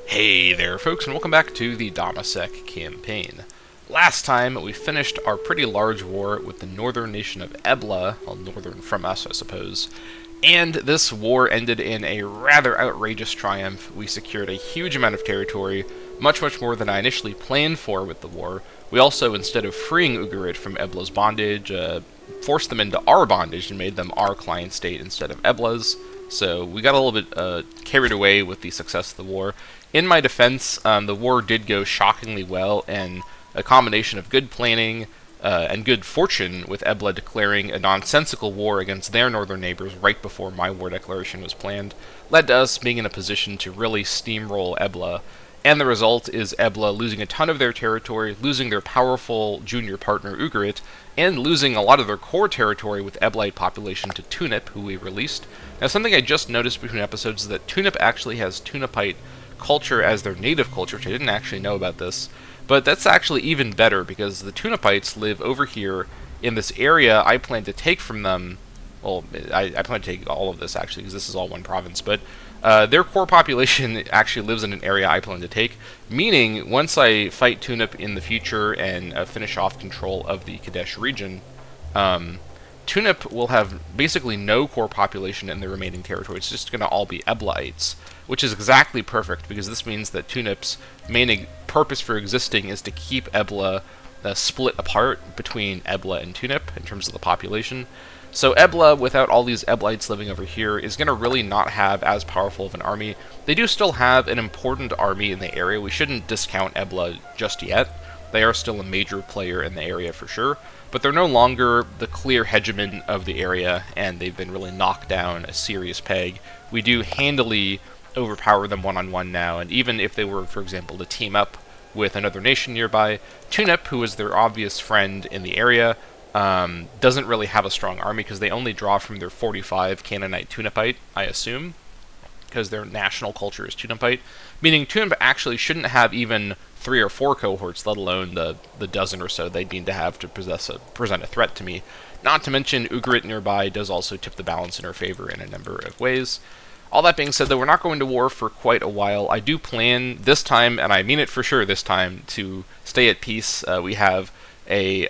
Hey there, folks, and welcome back to the Dammâseq Campaign. Last time, we finished our pretty large war with the northern nation of Ebla, well, northern from us, I suppose, and this war ended in a rather outrageous triumph. We secured a huge amount of territory, much more than I initially planned for with the war. We also, instead of freeing Ugarit from Ebla's bondage, forced them into our bondage and made them our client state instead of Ebla's. So we got a little bit carried away with the success of the war. In my defense, the war did go shockingly well, and a combination of good planning and good fortune, with Ebla declaring a nonsensical war against their northern neighbors right before my war declaration was planned, led to us being in a position to really steamroll Ebla. And the result is Ebla losing a ton of their territory, losing their powerful junior partner Ugarit, and losing a lot of their core territory with Eblite population to Tunip, who we released. Now, something I just noticed between episodes is that Tunip actually has Tunipite culture as their native culture, which I didn't actually know about this. But that's actually even better, because the Tunipites live over here in this area I plan to take from them. Well, I plan to take all of this, actually, because this is all one province, but their core population actually lives in an area I plan to take, meaning once I fight Tunip in the future and finish off control of the Kadesh region, Tunip will have basically no core population in the remaining territory. It's just going to all be Eblaites, which is exactly perfect, because this means that Tunip's main purpose for existing is to keep Ebla split apart between Ebla and Tunip in terms of the population. So Ebla, without all these Eblites living over here, is going to really not have as powerful of an army. They do still have an important army in the area. We shouldn't discount Ebla just yet. They are still a major player in the area for sure, but they're no longer the clear hegemon of the area, and they've been really knocked down a serious peg. We do handily overpower them one-on-one now, and even if they were, for example, to team up with another nation nearby, Tunip, who is their obvious friend in the area, doesn't really have a strong army, because they only draw from their 45 Canaanite Tunipite, I assume, because their national culture is Tunipite, meaning Tunip actually shouldn't have even 3 or 4 cohorts, let alone the dozen or so they need to have to present a threat to me. Not to mention, Ugarit nearby does also tip the balance in our favor in a number of ways. All that being said, though, we're not going to war for quite a while. I do plan this time, and I mean it for sure this time, to stay at peace. We have a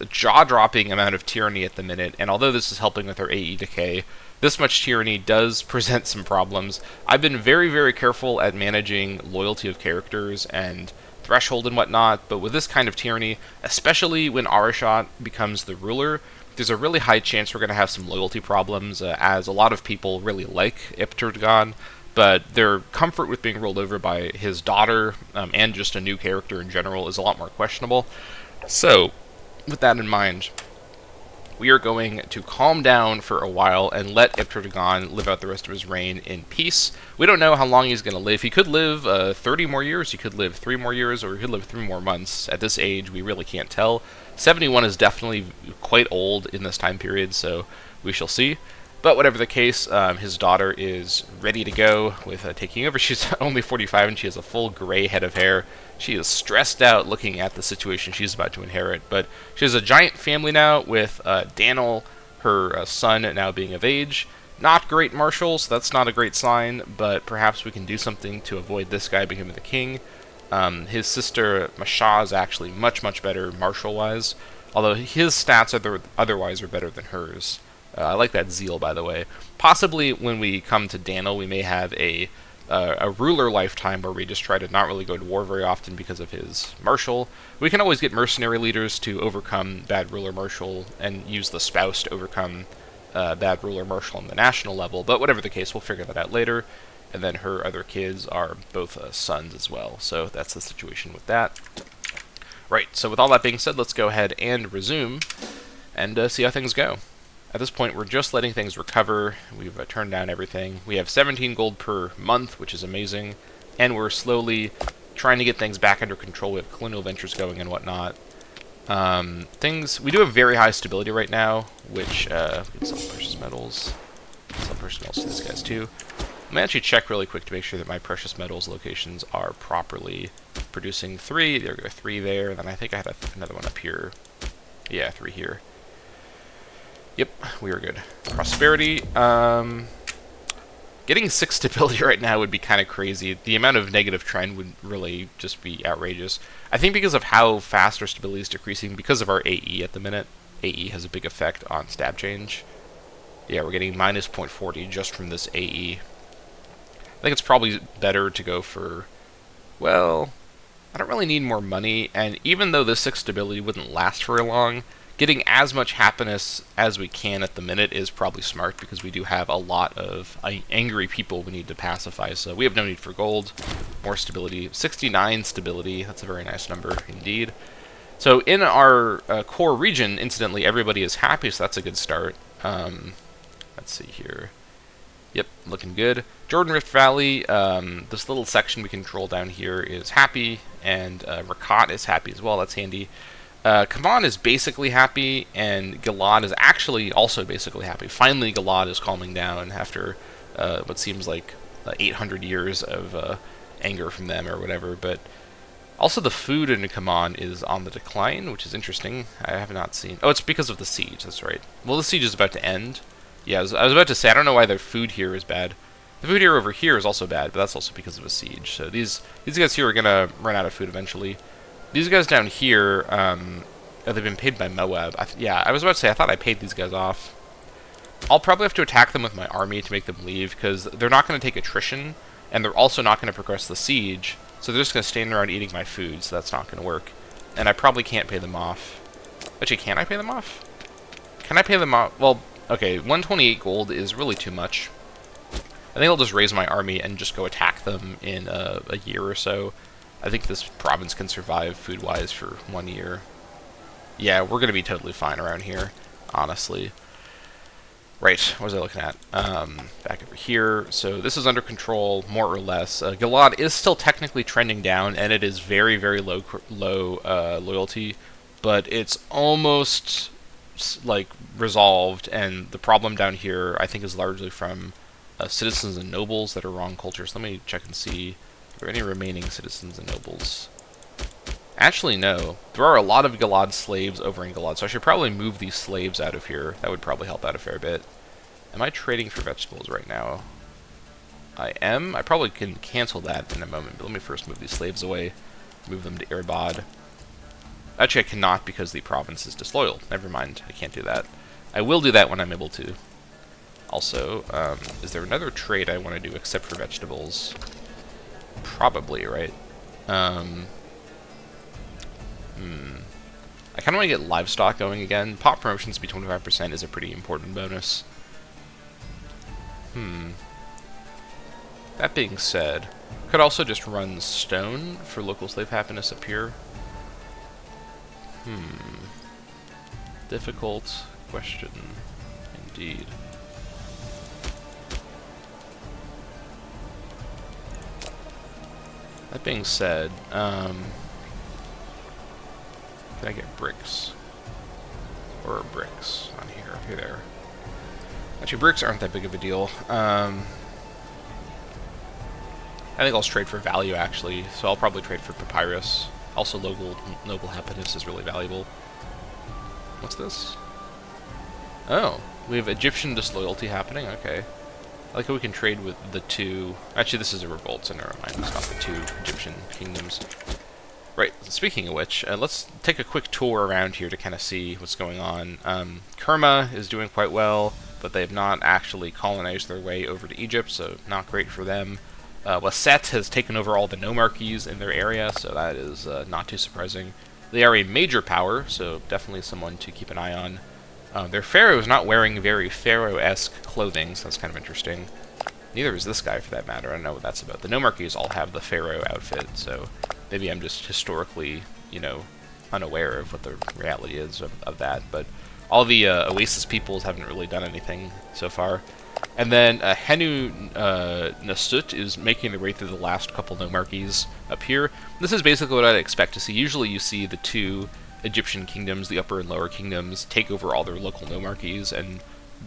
jaw-dropping amount of tyranny at the minute, and although this is helping with our AE decay, this much tyranny does present some problems. I've been very careful at managing loyalty of characters and threshold and whatnot, but with this kind of tyranny, especially when Arashat becomes the ruler, there's a really high chance we're going to have some loyalty problems, as a lot of people really like Imperator, but their comfort with being ruled over by his daughter, and just a new character in general, is a lot more questionable. So, with that in mind, we are going to calm down for a while and let Imperator live out the rest of his reign in peace. We don't know how long he's going to live. He could live 30 more years, he could live 3 more years, or he could live 3 more months. At this age, we really can't tell. 71 is definitely quite old in this time period, so we shall see. But whatever the case, his daughter is ready to go with taking over. She's only 45 and she has a full gray head of hair. She is stressed out looking at the situation she's about to inherit. But she has a giant family now, with Daniel, her son, now being of age. Not great marshal, so that's not a great sign, but perhaps we can do something to avoid this guy becoming the king. His sister Masha is actually much better marshal-wise, although his stats otherwise are better than hers. I like that zeal, by the way. Possibly when we come to Daniel, we may have a ruler lifetime where we just try to not really go to war very often because of his marshal. We can always get mercenary leaders to overcome bad ruler marshal, and use the spouse to overcome bad ruler marshal on the national level, but whatever the case, we'll figure that out later. And then her other kids are both sons as well, so that's the situation with that. Right, so with all that being said, let's go ahead and resume, and see how things go. At this point, we're just letting things recover. We've turned down everything. We have 17 gold per month, which is amazing, and we're slowly trying to get things back under control. We have colonial ventures going and whatnot. We do have very high stability right now, which, we can sell precious metals. Sell precious metals to these guys too. Let me actually check really quick to make sure that my precious metals locations are properly producing 3. There we go, 3 there, and then I think I had another one up here. Yeah, 3 here. Yep, we are good. Prosperity, Getting 6 stability right now would be kind of crazy. The amount of negative trend would really just be outrageous. I think because of how fast our stability is decreasing, because of our AE at the minute, AE has a big effect on stab change. Yeah, we're getting minus 0.40 just from this AE. I think it's probably better to go for, well, I don't really need more money, and even though this 6 stability wouldn't last very long, getting as much happiness as we can at the minute is probably smart, because we do have a lot of angry people we need to pacify, so we have no need for gold. More stability. 69 stability, that's a very nice number indeed. So in our core region, incidentally, everybody is happy, so that's a good start. Let's see here. Yep, looking good. Jordan Rift Valley, this little section we control down here is happy, and Rakat is happy as well, that's handy. Kavan is basically happy, and Gilad is actually also basically happy. Finally, Gilad is calming down after what seems like 800 years of anger from them or whatever. But also the food in Kaman is on the decline, which is interesting. I have not seen... Oh, it's because of the siege, that's right. Well, the siege is about to end. Yeah, I was about to say, I don't know why their food here is bad. The food here over here is also bad, but that's also because of a siege. So these guys here are going to run out of food eventually. These guys down here, they've been paid by Moab. Yeah, I was about to say, I thought I paid these guys off. I'll probably have to attack them with my army to make them leave, because they're not going to take attrition, and they're also not going to progress the siege, so they're just going to stand around eating my food, so that's not going to work. And I probably can't pay them off. Actually, can I pay them off? Can I pay them off? Well, okay, 128 gold is really too much. I think I'll just raise my army and just go attack them in a year or so. I think this province can survive food-wise for 1 year. Yeah, we're going to be totally fine around here, honestly. Right, what was I looking at? Back over here. So this is under control, more or less. Gilad is still technically trending down, and it is very, very low loyalty, but it's almost like resolved, and the problem down here, I think, is largely from citizens and nobles that are wrong cultures. Let me check and see. Are there any remaining citizens and nobles? Actually, no. There are a lot of Gilad slaves over in Gilad, so I should probably move these slaves out of here. That would probably help out a fair bit. Am I trading for vegetables right now? I am. I probably can cancel that in a moment, but let me first move these slaves away. Move them to Irbad. Actually, I cannot because the province is disloyal. Never mind. I can't do that. I will do that when I'm able to. Also, is there another trade I want to do except for vegetables? Probably, right? I kind of want to get livestock going again. Pop promotions to be 25% is a pretty important bonus. That being said, could also just run stone for local slave happiness up here. Difficult question, indeed. That being said, can I get bricks? Or bricks on here? Here, there. Actually, bricks aren't that big of a deal. I think I'll trade for value, actually, so I'll probably trade for papyrus. Also, noble happiness is really valuable. What's this? Oh, we have Egyptian disloyalty happening, okay. I like how we can trade with the two... Actually, this is a revolt, so never mind. It's not the two Egyptian kingdoms. Right, speaking of which, let's take a quick tour around here to kind of see what's going on. Kerma is doing quite well, but they have not actually colonized their way over to Egypt, so not great for them. Waset has taken over all the nomarchies in their area, so that is not too surprising. They are a major power, so definitely someone to keep an eye on. Their pharaoh is not wearing very pharaoh-esque clothing, so that's kind of interesting. Neither is this guy, for that matter. I don't know what that's about. The nomarchies all have the pharaoh outfit, so maybe I'm just historically, you know, unaware of what the reality is of that. But all the Oasis peoples haven't really done anything so far. And then Henu Nasut is making their way through the last couple nomarchies up here. This is basically what I'd expect to see. Usually you see the two Egyptian kingdoms, the upper and lower kingdoms, take over all their local nomarchies and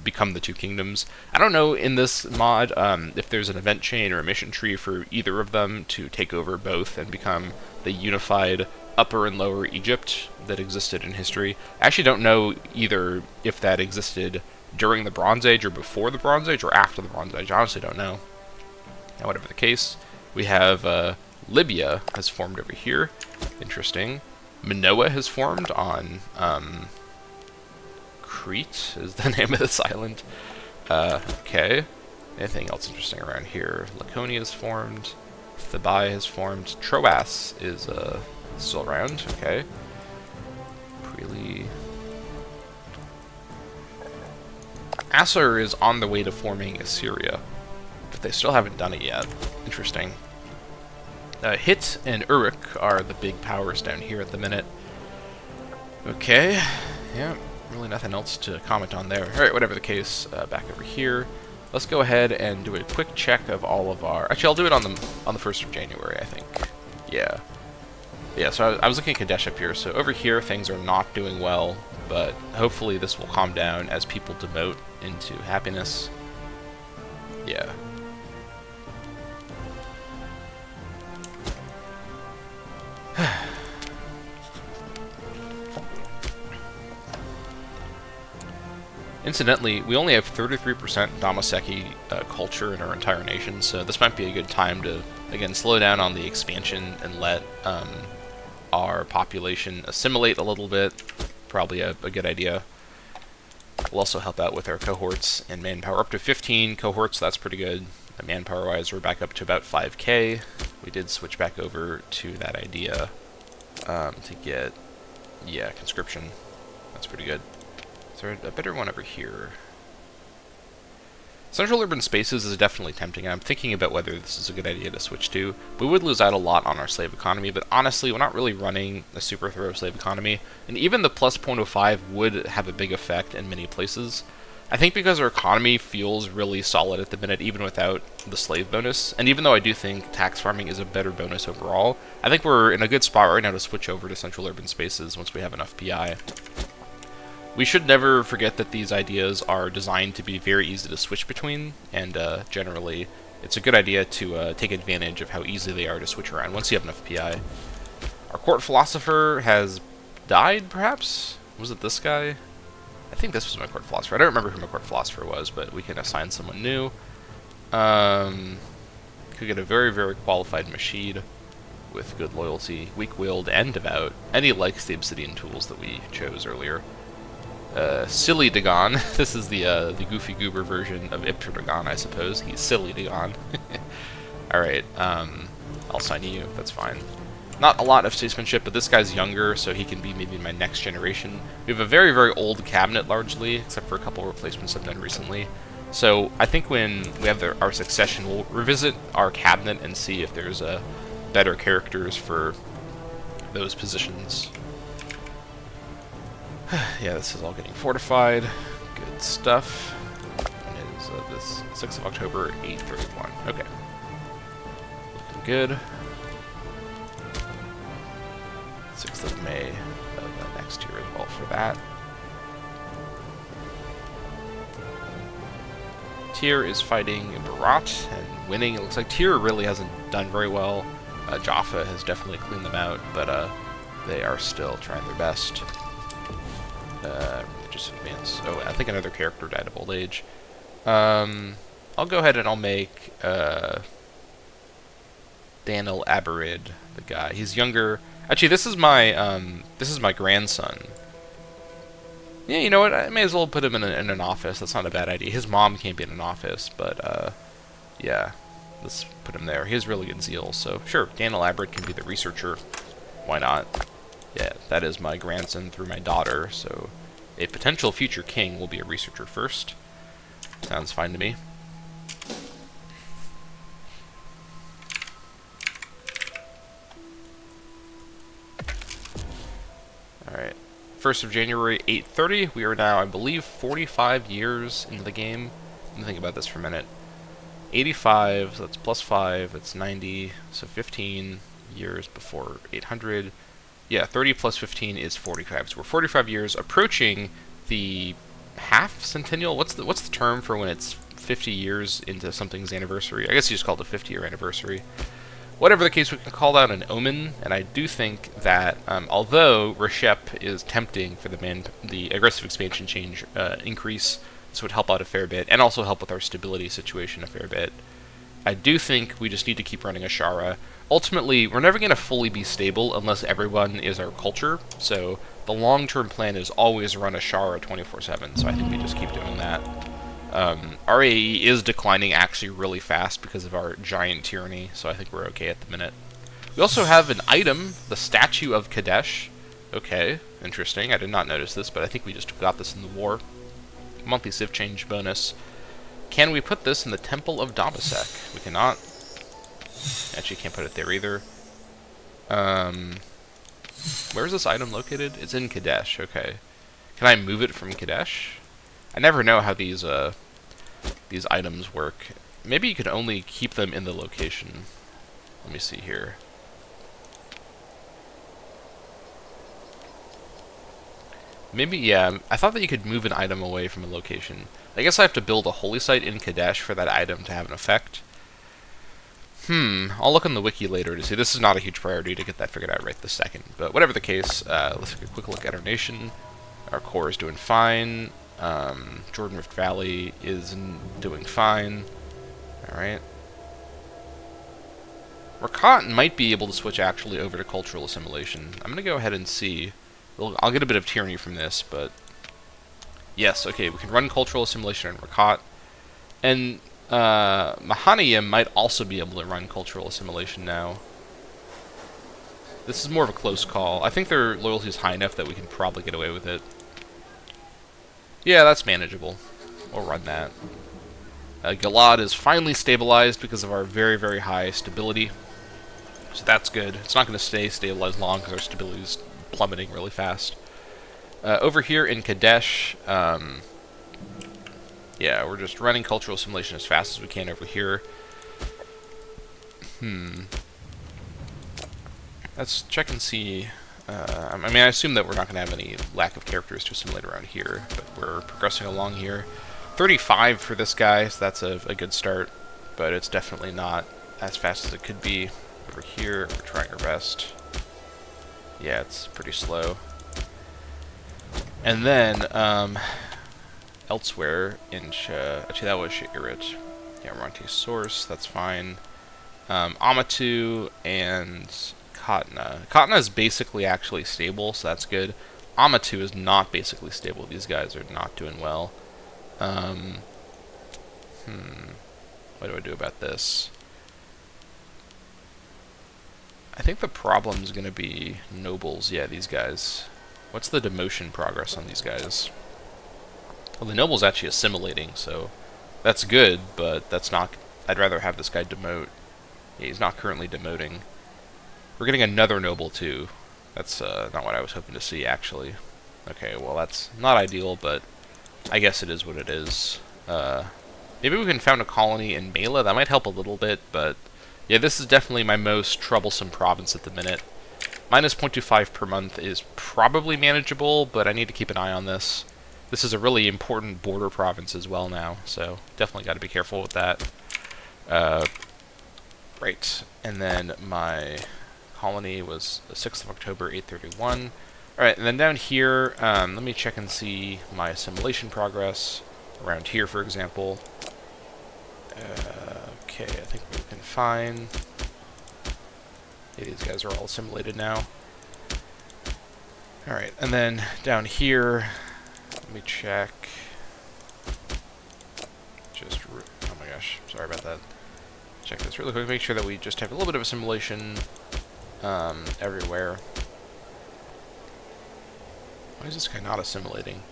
become the two kingdoms. I don't know in this mod if there's an event chain or a mission tree for either of them to take over both and become the unified Upper and Lower Egypt that existed in history. I actually don't know either if that existed during the Bronze Age or before the Bronze Age or after the Bronze Age. I honestly don't know. Now, whatever the case, we have Libya has formed over here. Interesting. Minoa has formed on Crete is the name of this island. Okay. Anything else interesting around here? Laconia has formed. Thebai has formed. Troas is still around. Okay. Really. Assur is on the way to forming Assyria, but they still haven't done it yet. Interesting. Hit and Uruk are the big powers down here at the minute. Okay. Yeah, really nothing else to comment on there. Alright, whatever the case, back over here. Let's go ahead and do a quick check of all of our... Actually, I'll do it on the 1st of January, I think. Yeah. Yeah, so I was looking at Kadesh up here. So over here, things are not doing well, but hopefully this will calm down as people demote into happiness. Yeah. Incidentally, we only have 33% Dammâseq culture in our entire nation, so this might be a good time to, again, slow down on the expansion and let our population assimilate a little bit. Probably a good idea. Will also help out with our cohorts and manpower. Up to 15 cohorts, that's pretty good. Manpower-wise, we're back up to about 5k. We did switch back over to that idea to get, yeah, conscription. That's pretty good. Is there a better one over here? Central urban spaces is definitely tempting. I'm thinking about whether this is a good idea to switch to. We would lose out a lot on our slave economy, but honestly, we're not really running a super thorough slave economy, and even the plus 0.05 would have a big effect in many places. I think because our economy feels really solid at the minute, even without the slave bonus, and even though I do think tax farming is a better bonus overall, I think we're in a good spot right now to switch over to central urban spaces once we have enough PI. We should never forget that these ideas are designed to be very easy to switch between, and generally, it's a good idea to take advantage of how easy they are to switch around once you have enough PI. Our court philosopher has died, perhaps? Was it this guy? I think this was my court philosopher. I don't remember who my court philosopher was, but we can assign someone new. Could get a very, very qualified Mashid with good loyalty, weak-willed, and devout, and he likes the obsidian tools that we chose earlier. Silly Dagon. This is the goofy goober version of Ipter Dagon, I suppose. He's Silly Dagon. Alright, I'll sign you. That's fine. Not a lot of statesmanship, but this guy's younger, so he can be maybe my next generation. We have a very, very old cabinet, largely, except for a couple replacements I've done recently. So I think when we have our succession, we'll revisit our cabinet and see if there's better characters for those positions. Yeah, this is all getting fortified. Good stuff. And it is this 6th of October, 8:31. Okay. Looking good. 6th of May of next year as well for that. Tyr is fighting Barat and winning. It looks like Tyr really hasn't done very well. Jaffa has definitely cleaned them out, but they are still trying their best. Religious advance. Oh, I think another character died of old age. I'll go ahead and I'll make Daniel Aberid the guy. He's younger. Actually, this is my grandson. Yeah, you know what? I may as well put him in an office. That's not a bad idea. His mom can't be in an office, but yeah, let's put him there. He has really good zeal, so sure, Daniel Aberid can be the researcher. Why not? Yeah, that is my grandson through my daughter, so a potential future king will be a researcher first. Sounds fine to me. Alright. 1st of January, 8:30. We are now, I believe, 45 years into the game. Let me think about this for a minute. 85, so that's plus 5, that's 90, so 15 years before 800. Yeah, 30 plus 15 is 45. So we're 45 years approaching the half centennial. What's the term for when it's 50 years into something's anniversary? I guess you just call it a 50-year anniversary. Whatever the case, we can call that an omen, and I do think that although Reshep is tempting for the aggressive expansion change increase, this would help out a fair bit, and also help with our stability situation a fair bit. I do think we just need to keep running Ashara. Ultimately, we're never going to fully be stable unless everyone is our culture, so the long-term plan is always run Ashara 24/7, so I think we just keep doing that. Our AE is declining actually really fast because of our giant tyranny, so I think we're okay at the minute. We also have an item, the Statue of Kadesh. Okay, interesting. I did not notice this, but I think we just got this in the war. Monthly civ change bonus. Can we put this in the Temple of Dammâseq? We cannot. Actually, can't put it there either. Where is this item located? It's in Kadesh. Okay. Can I move it from Kadesh? I never know how these items work. Maybe you could only keep them in the location. Let me see here. Maybe, yeah, I thought that you could move an item away from a location. I guess I have to build a holy site in Kadesh for that item to have an effect. I'll look on the wiki later to see. This is not a huge priority to get that figured out right this second. But whatever the case, let's take a quick look at our nation. Our core is doing fine. Jordan Rift Valley is doing fine. Alright. Rakat might be able to switch actually over to cultural assimilation. I'm going to go ahead and see. I'll get a bit of tyranny from this, but yes, okay, we can run cultural assimilation in Rakat. And Mahanaim might also be able to run cultural assimilation now. This is more of a close call. I think their loyalty is high enough that we can probably get away with it. Yeah, that's manageable. We'll run that. Gilad is finally stabilized because of our very, very high stability. So that's good. It's not going to stay stabilized long because our stability is plummeting really fast. Over here in Kadesh, yeah, we're just running cultural assimilation as fast as we can over here. Let's check and see. I mean, I assume that we're not going to have any lack of characters to assimilate around here, but we're progressing along here. 35 for this guy, so that's a good start, but it's definitely not as fast as it could be. Over here, we're trying our best. Yeah, it's pretty slow. And then, elsewhere in actually that was Sha'irit. Yeah, we're on to source, that's fine. Amatu and Katna. Katna is basically actually stable, so that's good. Amatu is not basically stable. These guys are not doing well. What do I do about this? I think the problem is going to be nobles. Yeah, these guys. What's the demotion progress on these guys? Well, the noble's actually assimilating, so that's good, but that's not... I'd rather have this guy demote. Yeah, he's not currently demoting. We're getting another noble, too. That's not what I was hoping to see, actually. Okay, well, that's not ideal, but I guess it is what it is. Maybe we can found a colony in Mela. That might help a little bit, but... Yeah, this is definitely my most troublesome province at the minute. Minus 0.25 per month is probably manageable, but I need to keep an eye on this. This is a really important border province as well now, so definitely got to be careful with that. Right, and then my colony was the 6th of October, 831. Alright, and then down here, let me check and see my assimilation progress. Around here, for example. Okay, I think we can find... Yeah, these guys are all assimilated now. Alright, and then down here, let me check. Oh my gosh, sorry about that. Check this really quick, make sure that we just have a little bit of assimilation everywhere. Why is this guy not assimilating?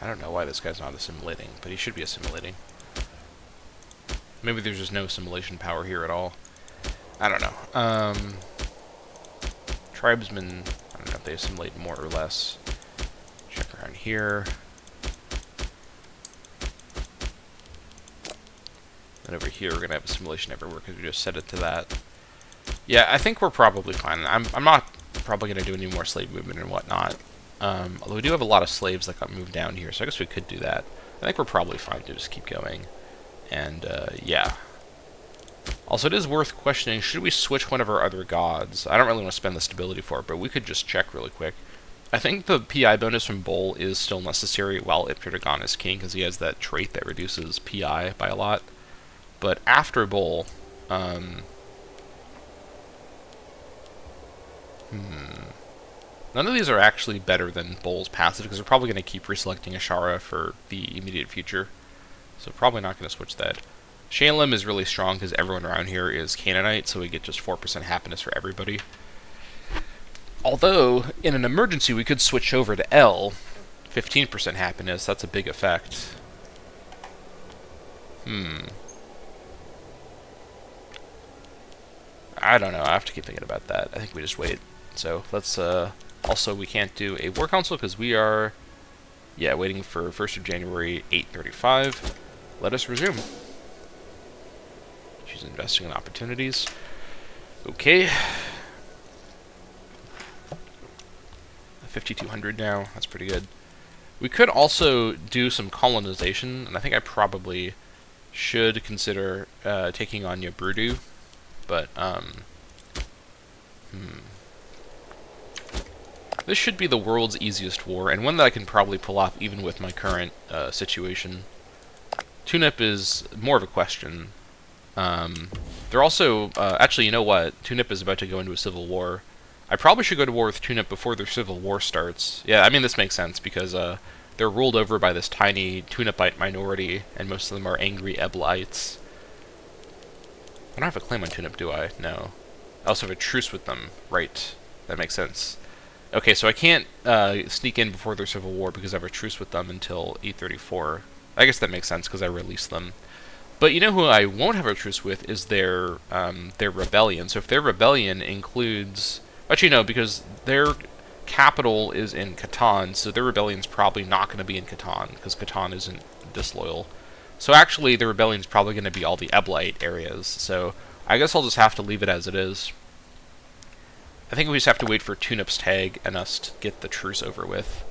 I don't know why this guy's not assimilating, but he should be assimilating. Maybe there's just no assimilation power here at all. I don't know. Tribesmen, I don't know if they assimilate more or less. Check around here. And over here we're going to have assimilation everywhere because we just set it to that. Yeah, I think we're probably fine. I'm not probably going to do any more slave movement and whatnot. Although we do have a lot of slaves that got moved down here, so I guess we could do that. I think we're probably fine to just keep going. And, yeah. Also, it is worth questioning, should we switch one of our other gods? I don't really want to spend the stability for it, but we could just check really quick. I think the PI bonus from Bull is still necessary while Imperator is king, because he has that trait that reduces PI by a lot. But after Bull, none of these are actually better than Bull's passive, because they're probably going to keep reselecting Ashara for the immediate future. So probably not going to switch that. Shalem is really strong because everyone around here is Canaanite, so we get just 4% happiness for everybody. Although, in an emergency, we could switch over to L. 15% happiness, that's a big effect. I don't know, I have to keep thinking about that. I think we just wait. So, let's, also, we can't do a War Council because we are, waiting for 1st of January, 8:35. Let us resume. She's investing in opportunities. Okay. 5,200 now. That's pretty good. We could also do some colonization, and I think I probably should consider taking on Yabrudu, but this should be the world's easiest war, and one that I can probably pull off even with my current situation. Tunip is more of a question. They're also, actually, you know what? Tunip is about to go into a civil war. I probably should go to war with Tunip before their civil war starts. Yeah, I mean, this makes sense, because they're ruled over by this tiny Tunipite minority, and most of them are angry Ebleites. I don't have a claim on Tunip, do I? No. I also have a truce with them. Right. That makes sense. Okay, so I can't sneak in before their civil war because I have a truce with them until 8:34. I guess that makes sense because I released them. But you know who I won't have a truce with is their rebellion. So if their rebellion includes... Actually, no, because their capital is in Catan, so their rebellion's probably not going to be in Catan, because Catan isn't disloyal. So actually, the rebellion's probably going to be all the Eblite areas, so I guess I'll just have to leave it as it is. I think we just have to wait for Tunip's tag and us to get the truce over with.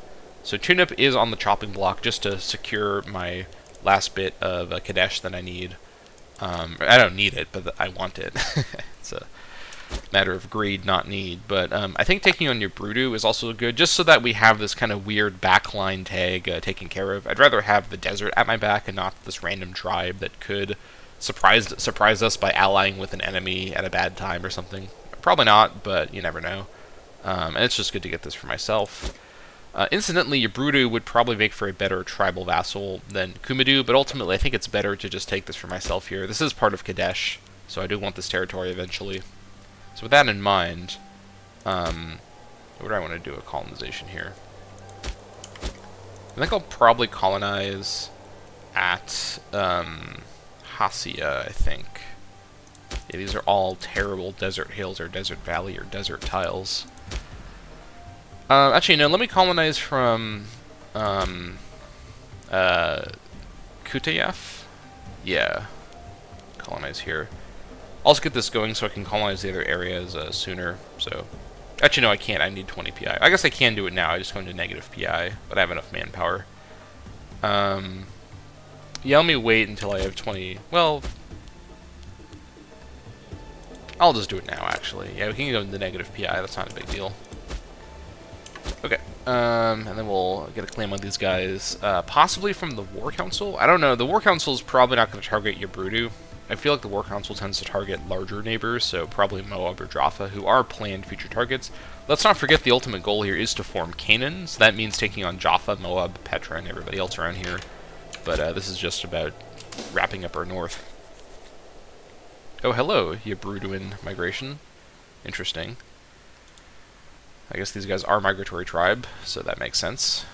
So Tunip is on the chopping block just to secure my last bit of Kadesh that I need. I don't need it, but I want it. It's a matter of greed, not need. But I think taking on your Brudu is also good, just so that we have this kind of weird backline tag taken care of. I'd rather have the desert at my back and not this random tribe that could surprise us by allying with an enemy at a bad time or something. Probably not, but you never know. And it's just good to get this for myself. Incidentally, Yabrudu would probably make for a better tribal vassal than Kumidu, but ultimately I think it's better to just take this for myself here. This is part of Kadesh, so I do want this territory eventually. So with that in mind, what do I want to do a colonization here? I think I'll probably colonize at Hasia, I think. Yeah, these are all terrible desert hills or desert valley or desert tiles. Actually, no, let me colonize from Kutayef. Yeah, colonize here. I'll just get this going so I can colonize the other areas sooner. So, actually, no, I can't. I need 20 PI. I guess I can do it now. I just go into negative PI, but I have enough manpower. Yeah, let me wait until I have 20. Well, I'll just do it now, actually. Yeah, we can go into negative PI. That's not a big deal. Okay, and then we'll get a claim on these guys, possibly from the War Council. I don't know, the War Council is probably not going to target Yabrudu. I feel like the War Council tends to target larger neighbors, so probably Moab or Jaffa, who are planned future targets. Let's not forget the ultimate goal here is to form Canaan, so that means taking on Jaffa, Moab, Petra, and everybody else around here. But this is just about wrapping up our north. Oh, hello, Yabruduan migration. Interesting. I guess these guys are migratory tribe, so that makes sense.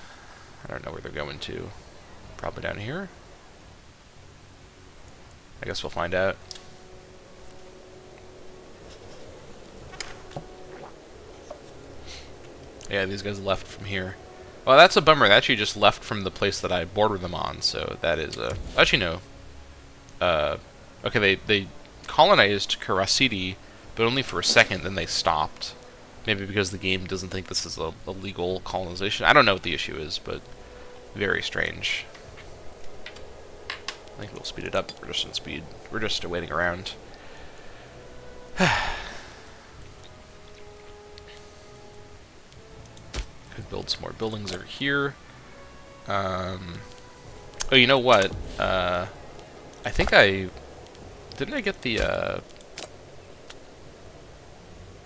I don't know where they're going to. Probably down here. I guess we'll find out. Yeah, these guys left from here. Well, that's a bummer. They actually just left from the place that I border them on, so that is a... Actually, no. Okay, they colonized Karasidi, but only for a second, then they stopped. Maybe because the game doesn't think this is a legal colonization. I don't know what the issue is, but very strange. I think we'll speed it up. We're just in speed. We're just waiting around. Could build some more buildings over here. Oh, you know what? I think I didn't I get the,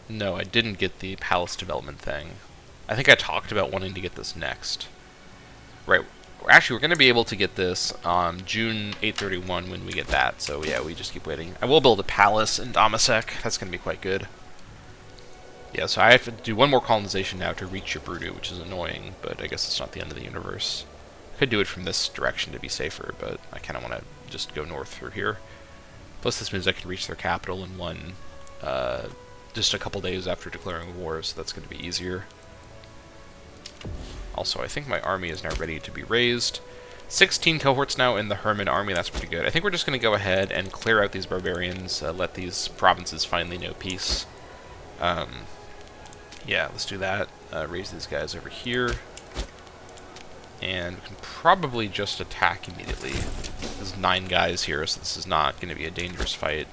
No, I didn't get the palace development thing. I think I talked about wanting to get this next. Right. Actually, we're going to be able to get this on June 8/31 when we get that. So yeah, we just keep waiting. I will build a palace in Dammâseq. That's going to be quite good. Yeah, so I have to do one more colonization now to reach Jabruddu, which is annoying, but I guess it's not the end of the universe. Could do it from this direction to be safer, but I kind of want to just go north through here. Plus, this means I can reach their capital in just a couple days after declaring war, so that's going to be easier. Also, I think my army is now ready to be raised. 16 cohorts now in the Herman army, that's pretty good. I think we're just going to go ahead and clear out these barbarians, let these provinces finally know peace. Yeah, let's do that. Raise these guys over here. And we can probably just attack immediately. There's 9 guys here, so this is not going to be a dangerous fight.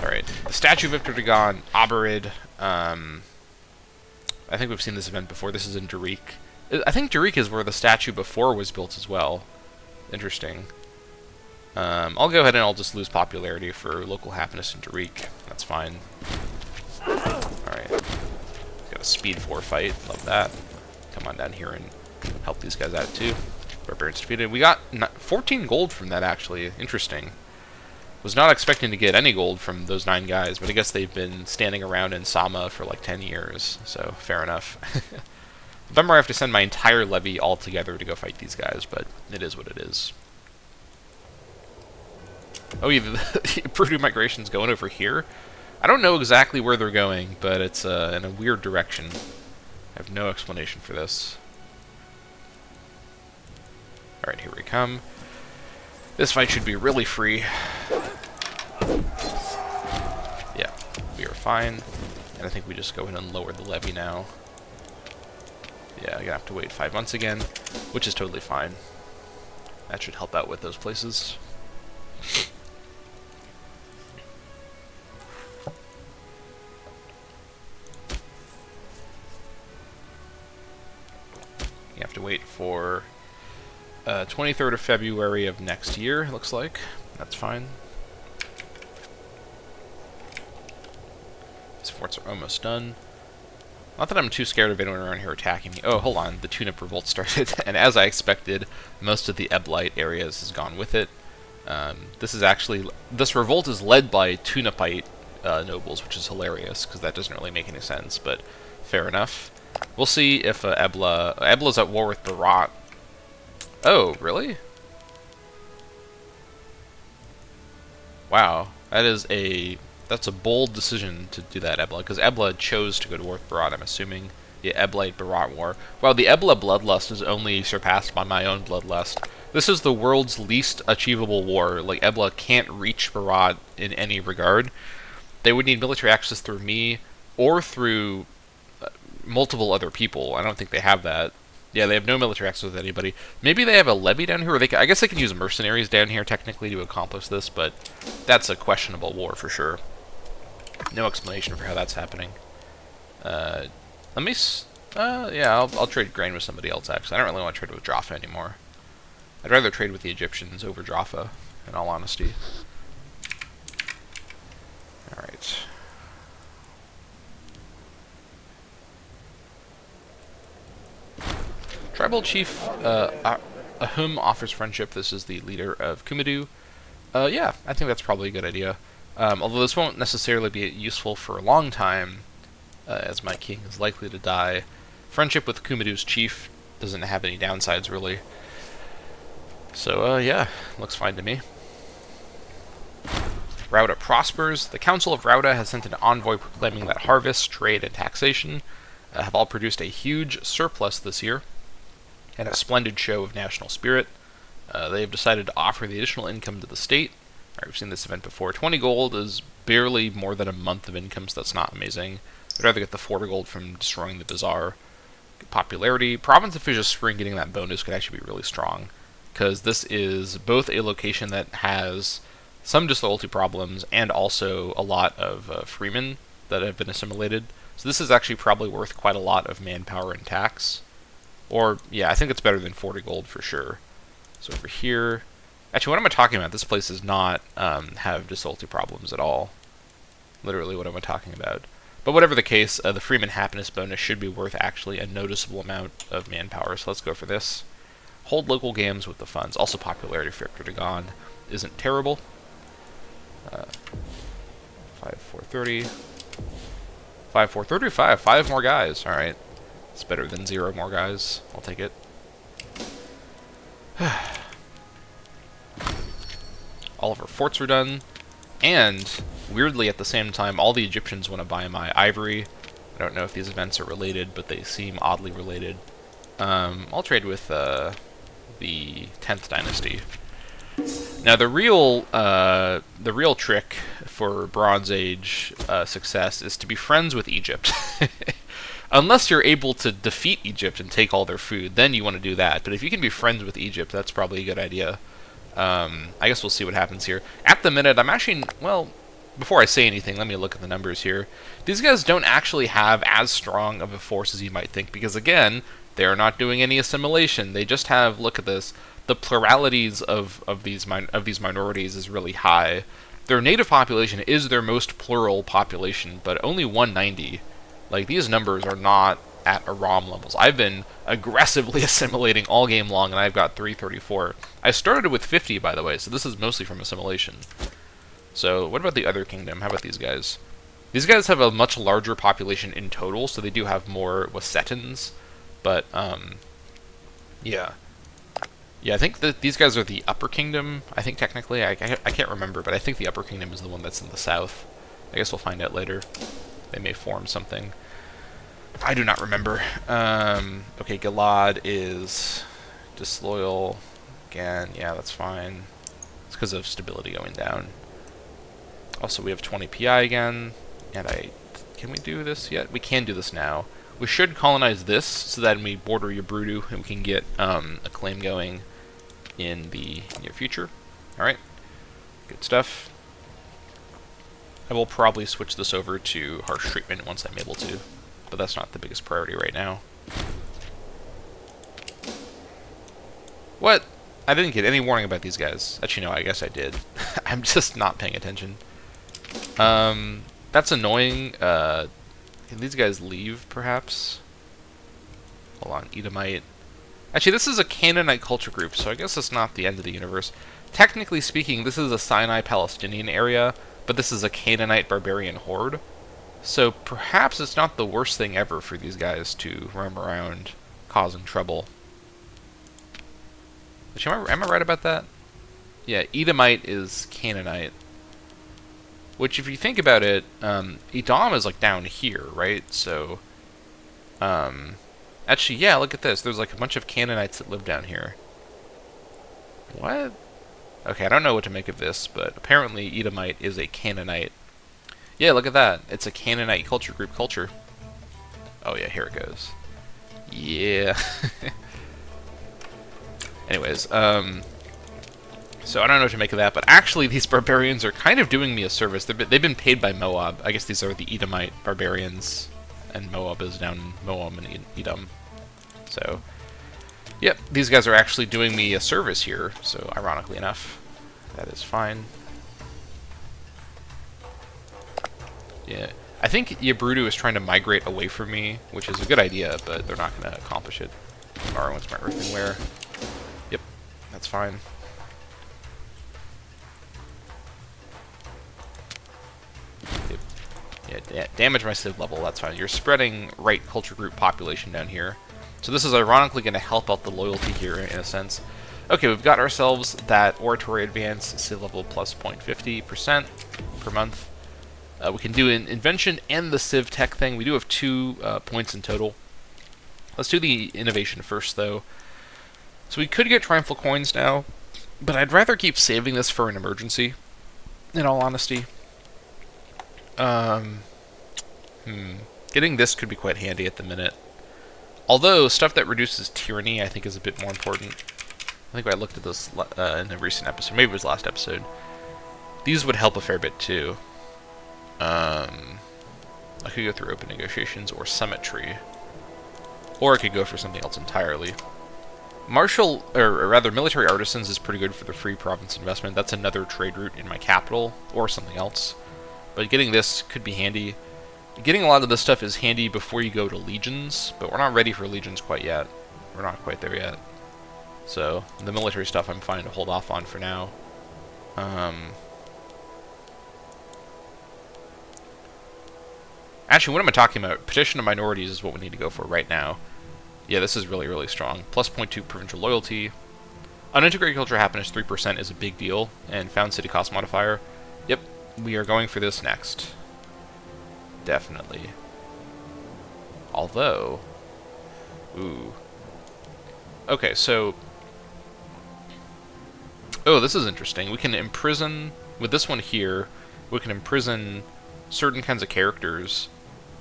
Alright, the statue of Victor Dagon, Aberid. I think we've seen this event before. This is in Darik. I think Darik is where the statue before was built as well. Interesting. I'll go ahead and I'll just lose popularity for local happiness in Darik. That's fine. Alright. Got a speed 4 fight. Love that. Come on down here and help these guys out too. Barbarians defeated. We got 14 gold from that, actually. Interesting. Was not expecting to get any gold from those 9 guys, but I guess they've been standing around in Sama for like 10 years, so fair enough. Bummer I have to send my entire levy all together to go fight these guys, but it is what it is. Oh, yeah, the Purdue migration's going over here? I don't know exactly where they're going, but it's in a weird direction. I have no explanation for this. Alright, here we come. This fight should be really free. Yeah, we are fine. And I think we just go ahead and lower the levy now. Yeah, I'm gonna have to wait 5 months again, which is totally fine. That should help out with those places. You have to wait for 23rd of February of next year, it looks like. That's fine. These forts are almost done. Not that I'm too scared of anyone around here attacking me. Oh, hold on. The Tunip revolt started, and as I expected, most of the Eblite areas has gone with it. This revolt is led by Tunipite nobles, which is hilarious, because that doesn't really make any sense, but fair enough. We'll see if Ebla's at war with Berat. Oh, really? Wow, that's a bold decision to do that, Ebla, because Ebla chose to go to war with Berat, I'm assuming. The Eblite-Berat war. Wow, the Ebla bloodlust is only surpassed by my own bloodlust. This is the world's least achievable war. Like, Ebla can't reach Berat in any regard. They would need military access through me, or through multiple other people. I don't think they have that. Yeah, they have no military access with anybody. Maybe they have a levy down here, or I guess they can use mercenaries down here, technically, to accomplish this, but that's a questionable war for sure. No explanation for how that's happening. Yeah, I'll trade grain with somebody else, actually. I don't really want to trade with Jaffa anymore. I'd rather trade with the Egyptians over Jaffa, in all honesty. Alright. Tribal Chief Ahum offers friendship. This is the leader of Kumidu. Yeah, I think that's probably a good idea. Although this won't necessarily be useful for a long time, as my king is likely to die. Friendship with Kumidu's chief doesn't have any downsides, really. So, yeah, looks fine to me. Rauda prospers. The Council of Rauda has sent an envoy proclaiming that harvest, trade, and taxation have all produced a huge surplus this year, and a splendid show of national spirit. They have decided to offer the additional income to the state. Alright, we've seen this event before. 20 gold is barely more than a month of income, so that's not amazing. I'd rather get the 4 gold from destroying the bazaar. Popularity. Province of Fissure Spring getting that bonus could actually be really strong, because this is both a location that has some disloyalty problems and also a lot of freemen that have been assimilated. So this is actually probably worth quite a lot of manpower and tax. Or, yeah, I think it's better than 40 gold for sure. So over here, Actually, what am I talking about? This place does not have desulty problems at all. Literally, what am I talking about? But whatever the case, the Freeman happiness bonus should be worth actually a noticeable amount of manpower, so let's go for this. Hold local games with the funds. Also, popularity factor to gone isn't terrible. 5,430. 5,435. 5 more guys. All right. It's better than 0 more guys. I'll take it. All of our forts are done. And, weirdly, at the same time, all the Egyptians want to buy my ivory. I don't know if these events are related, but they seem oddly related. I'll trade with the 10th dynasty. Now, the real trick for Bronze Age success is to be friends with Egypt. Unless you're able to defeat Egypt and take all their food, then you want to do that. But if you can be friends with Egypt, that's probably a good idea. I guess we'll see what happens here. At the minute, I'm actually, well, before I say anything, let me look at the numbers here. These guys don't actually have as strong of a force as you might think, because again, they're not doing any assimilation. They just have, look at this, the pluralities of these minorities is really high. Their native population is their most plural population, but only 190. Like, these numbers are not at Aram levels. I've been aggressively assimilating all game long, and I've got 334. I started with 50, by the way, so this is mostly from assimilation. So, what about the other kingdom? How about these guys? These guys have a much larger population in total, so they do have more Wassetans, but, yeah. Yeah, I think that these guys are the upper kingdom, I think technically. I can't remember, but I think the upper kingdom is the one that's in the south. I guess we'll find out later. They may form something. I do not remember. Okay, Gilad is disloyal. Again, yeah, that's fine. It's because of stability going down. Also, we have 20 PI again. And can we do this yet? We can do this now. We should colonize this so that when we border Yabrudu, and we can get a claim going in the near future. Alright, good stuff. I will probably switch this over to harsh treatment once I'm able to, but that's not the biggest priority right now. What? I didn't get any warning about these guys. Actually, no, I guess I did. I'm just not paying attention. That's annoying. Can these guys leave, perhaps? Hold on, Edomite. Actually, this is a Canaanite culture group, so I guess it's not the end of the universe. Technically speaking, this is a Sinai-Palestinian area, but this is a Canaanite barbarian horde. So perhaps it's not the worst thing ever for these guys to roam around causing trouble. Which, am I right about that? Yeah, Edomite is Canaanite. Which, if you think about it, Edom is like down here, right? So, actually, yeah, look at this. There's like a bunch of Canaanites that live down here. What? Okay, I don't know what to make of this, but apparently Edomite is a Canaanite. Yeah, look at that. It's a Canaanite culture group culture. Oh yeah, here it goes. Yeah. Anyways, so I don't know what to make of that, but actually these barbarians are kind of doing me a service. They've been paid by Moab. I guess these are the Edomite barbarians, and Moab is down in Moab and Edom. So, yep, these guys are actually doing me a service here, so ironically enough, that is fine. Yeah, I think Yabrudu is trying to migrate away from me, which is a good idea, but they're not going to accomplish it. Borrowing my earthenware. Yep, that's fine. Yeah, damage my civ level, that's fine. You're spreading right culture group population down here. So this is ironically going to help out the loyalty here, in a sense. Okay, we've got ourselves that oratory advance, civ level plus 0.50% per month. We can do an invention and the civ tech thing. We do have 2 points in total. Let's do the innovation first, though. So we could get triumphal coins now, but I'd rather keep saving this for an emergency, in all honesty. Getting this could be quite handy at the minute. Although, stuff that reduces tyranny, I think, is a bit more important. I think I looked at this in a recent episode. Maybe it was last episode. These would help a fair bit, too. I could go through open negotiations or symmetry. Or I could go for something else entirely. Martial, or rather military artisans is pretty good for the free province investment. That's another trade route in my capital, or something else. But getting this could be handy. Getting a lot of this stuff is handy before you go to legions, but we're not ready for legions quite yet. We're not quite there yet. So, the military stuff I'm fine to hold off on for now. Actually, what am I talking about? Petition of minorities is what we need to go for right now. Yeah, this is really, really strong. Plus 0.2 provincial loyalty. Unintegrated culture happiness 3% is a big deal. And found city cost modifier. Yep, we are going for this next. Definitely. Although... Ooh. Okay, so... Oh, this is interesting. We can imprison... With this one here, we can imprison certain kinds of characters.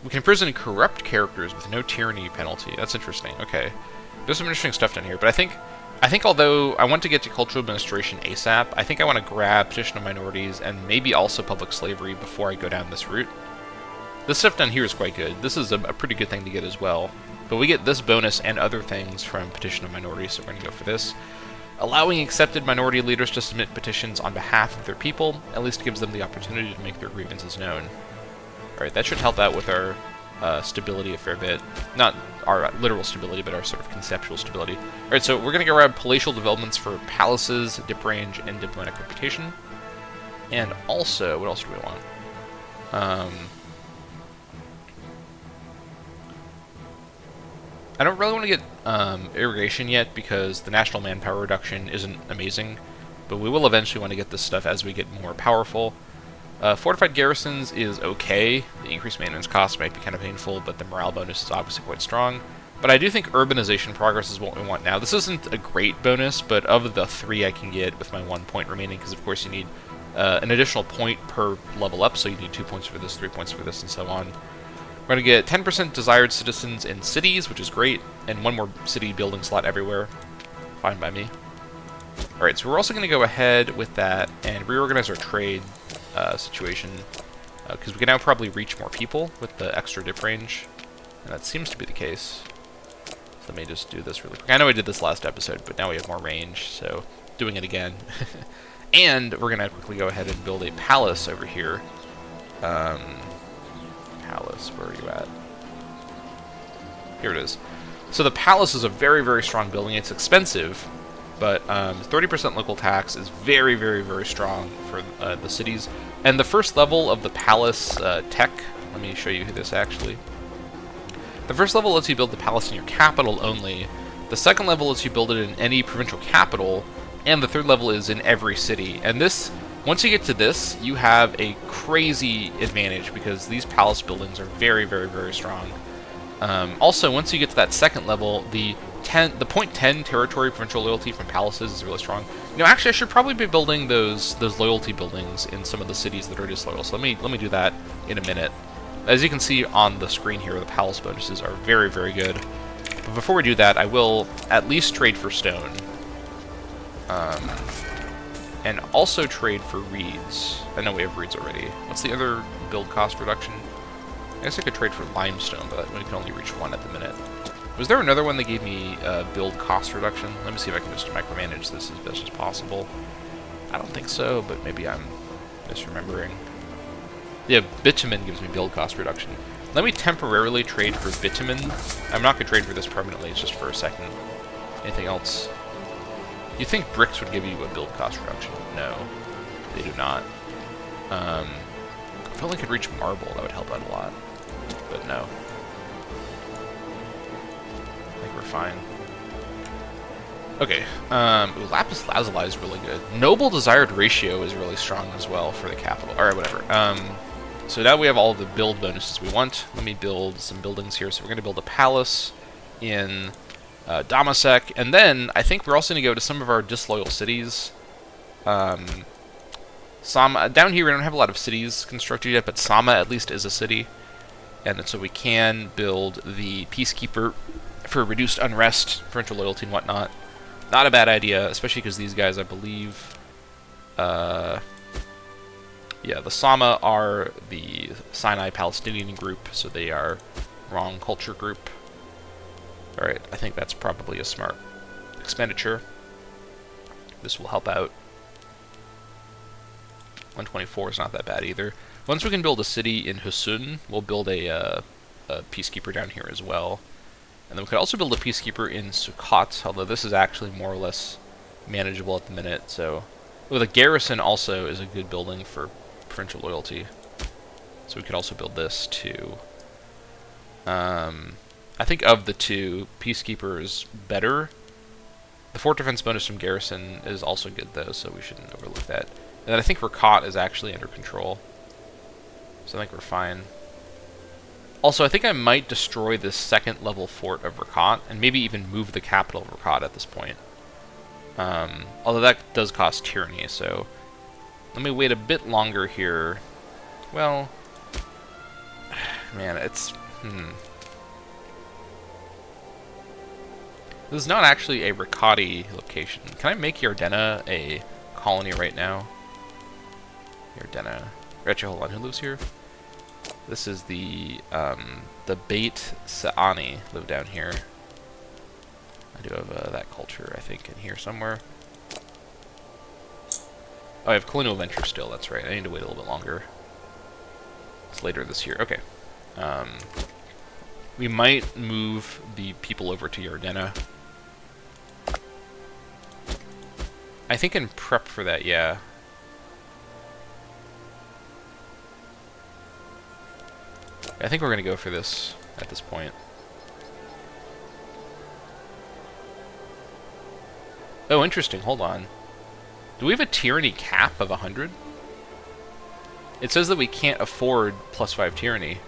We can imprison corrupt characters with no tyranny penalty. That's interesting. Okay. There's some interesting stuff down here, but I think although I want to get to cultural administration ASAP, I think I want to grab petition of minorities and maybe also public slavery before I go down this route. This stuff down here is quite good. This is a pretty good thing to get as well. But we get this bonus and other things from petition of minorities, so we're going to go for this. Allowing accepted minority leaders to submit petitions on behalf of their people at least gives them the opportunity to make their grievances known. Alright, that should help out with our stability a fair bit. Not our literal stability, but our sort of conceptual stability. Alright, so we're going to go grab palatial developments for palaces, dip range, and diplomatic reputation. And also, what else do we want? I don't really want to get irrigation yet because the national manpower reduction isn't amazing, but we will eventually want to get this stuff as we get more powerful. Fortified garrisons is okay. The increased maintenance costs might be kind of painful, but the morale bonus is obviously quite strong. But I do think urbanization progress is what we want now. This isn't a great bonus, but of the 3 I can get with my 1 point remaining, because of course you need an additional point per level up, so you need 2 points for this, 3 points for this, and so on. We're going to get 10% desired citizens in cities, which is great, and 1 more city building slot everywhere. Fine by me. Alright, so we're also going to go ahead with that and reorganize our trade situation, because we can now probably reach more people with the extra dip range, and that seems to be the case. So let me just do this really quick. I know I did this last episode, but now we have more range, so doing it again. And we're going to quickly go ahead and build a palace over here. Palace, where are you at? Here it is. So the palace is a very, very strong building. It's expensive, but 30% local tax is very, very, very strong for the cities. And the first level of the palace tech, let me show you this actually. The first level lets you build the palace in your capital only. The second level lets you build it in any provincial capital, and the third level is in every city. And this, once you get to this, you have a crazy advantage because these palace buildings are very, very, very strong. Also, once you get to that second level, the 0.10 territory provincial loyalty from palaces is really strong. You know, actually, I should probably be building those loyalty buildings in some of the cities that are disloyal. So let me do that in a minute. As you can see on the screen here, the palace bonuses are very, very good. But before we do that, I will at least trade for stone. And also trade for reeds. I know we have reeds already. What's the other build cost reduction? I guess I could trade for limestone, but we can only reach 1 at the minute. Was there another one that gave me build cost reduction? Let me see if I can just micromanage this as best as possible. I don't think so, but maybe I'm misremembering. Yeah, bitumen gives me build cost reduction. Let me temporarily trade for bitumen. I'm not going to trade for this permanently, it's just for a second. Anything else? You think bricks would give you a build cost reduction? No, they do not. If I only could reach marble, that would help out a lot. But no. I think we're fine. Okay, ooh, Lapis Lazuli is really good. Noble Desired Ratio is really strong as well for the capital. Alright, whatever. So now we have all the build bonuses we want. Let me build some buildings here. So we're going to build a palace in Dammâseq, and then I think we're also going to go to some of our disloyal cities. Sama, down here we don't have a lot of cities constructed yet, but Sama at least is a city. And so we can build the Peacekeeper for reduced unrest, provincial loyalty and whatnot. Not a bad idea, especially because these guys, I believe... yeah, the Sama are the Sinai Palestinian group, so they are wrong culture group. Alright, I think that's probably a smart expenditure. This will help out. 124 is not that bad either. Once we can build a city in Husun, we'll build a peacekeeper down here as well. And then we could also build a peacekeeper in Sukkot, although this is actually more or less manageable at the minute. So, with a garrison also is a good building for provincial loyalty. So we could also build this too. I think of the two, peacekeeper is better. The fort defense bonus from garrison is also good though, so we shouldn't overlook that. And then I think Rakat is actually under control. So I think we're fine. Also, I think I might destroy this second level fort of Rakat, and maybe even move the capital of Rakat at this point. Although that does cost tyranny, so let me wait a bit longer here. Well, man, it's... This is not actually a Rakati location. Can I make Yardena a colony right now? Yardena. Actually, hold on, who lives here? This is the Beit Saani live down here. I do have that culture, I think, in here somewhere. Oh, I have colonial venture still, that's right. I need to wait a little bit longer. It's later this year. Okay. We might move the people over to Yardena. I think in prep for that, yeah. I think we're going to go for this at this point. Oh, interesting. Hold on. Do we have a tyranny cap of 100? It says that we can't afford +5 tyranny.